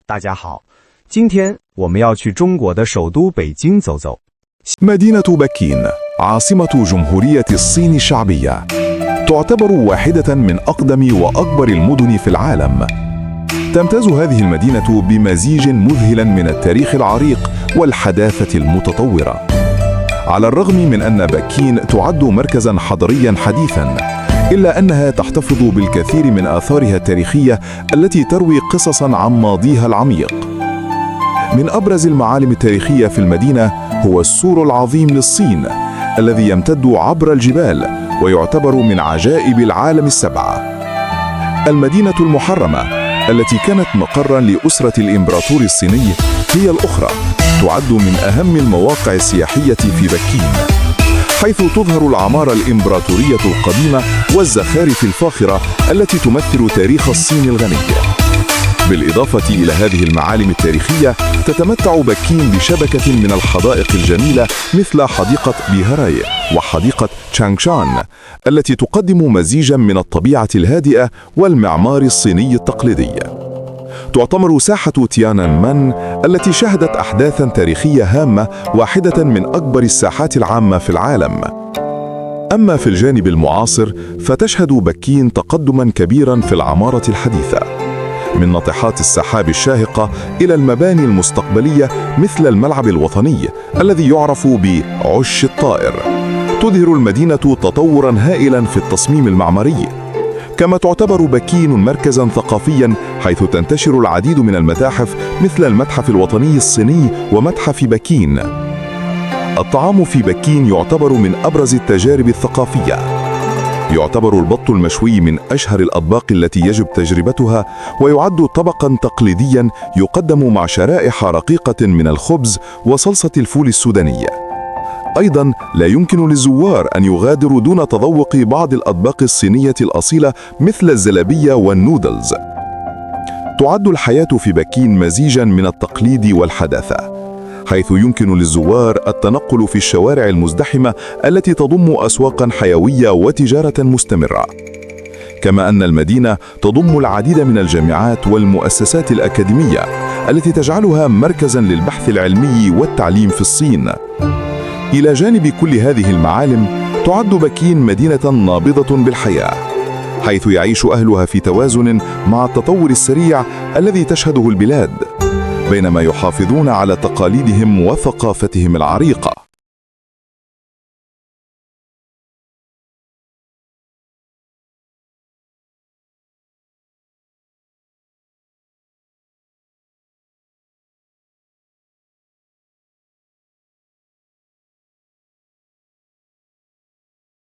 大家好，今天我们要去中国的首都北京走走。 مدينة بكين عاصمة جمهورية الصين الشعبية تعتبر واحدة من أقدم وأكبر المدن في العالم. تمتاز هذه المدينة بمزيج مذهل من التاريخ العريق والحداثة المتطورة. على الرغم من أن بكين تعد مركزاً حضرياً حديثاً، إلا أنها تحتفظ بالكثير من آثارها التاريخية التي تروي قصصاً عن ماضيها العميق. من أبرز المعالم التاريخية في المدينة هو السور العظيم للصين الذي يمتد عبر الجبال ويعتبر من عجائب العالم السبعة. المدينة المحرمة التي كانت مقراً لأسرة الإمبراطور الصيني هي الأخرى، تعد من أهم المواقع السياحية في بكين، حيث تظهر العمارة الإمبراطورية القديمة والزخارف الفاخرة التي تمثل تاريخ الصين الغني. بالإضافة إلى هذه المعالم التاريخية، تتمتع بكين بشبكة من الحدائق الجميلة مثل حديقة بيهراي وحديقة تشانغشان التي تقدم مزيجاً من الطبيعة الهادئة والمعمار الصيني التقليدي. تعتبر ساحة تيانانمن التي شهدت أحداثاً تاريخية هامة واحدة من أكبر الساحات العامة في العالم. أما في الجانب المعاصر فتشهد بكين تقدماً كبيراً في العمارة الحديثة، من ناطحات السحاب الشاهقة إلى المباني المستقبلية مثل الملعب الوطني الذي يعرف بعش الطائر. تظهر المدينة تطوراً هائلاً في التصميم المعماري. كما تعتبر بكين مركزاً ثقافياً حيث تنتشر العديد من المتاحف مثل المتحف الوطني الصيني ومتحف بكين. الطعام في بكين يعتبر من أبرز التجارب الثقافية. يعتبر البط المشوي من أشهر الأطباق التي يجب تجربتها، ويعد طبقاً تقليدياً يقدم مع شرائح رقيقة من الخبز وصلصة الفول السودانية. أيضاً لا يمكن للزوار أن يغادروا دون تذوق بعض الأطباق الصينية الأصيلة مثل الزلابية والنودلز. تعد الحياة في بكين مزيجاً من التقليد والحداثة، حيث يمكن للزوار التنقل في الشوارع المزدحمة التي تضم أسواقاً حيوية وتجارة مستمرة. كما أن المدينة تضم العديد من الجامعات والمؤسسات الأكاديمية التي تجعلها مركزاً للبحث العلمي والتعليم في الصين. إلى جانب كل هذه المعالم، تعد بكين مدينة نابضة بالحياة، حيث يعيش أهلها في توازن مع التطور السريع الذي تشهده البلاد، بينما يحافظون على تقاليدهم وثقافتهم العريقة.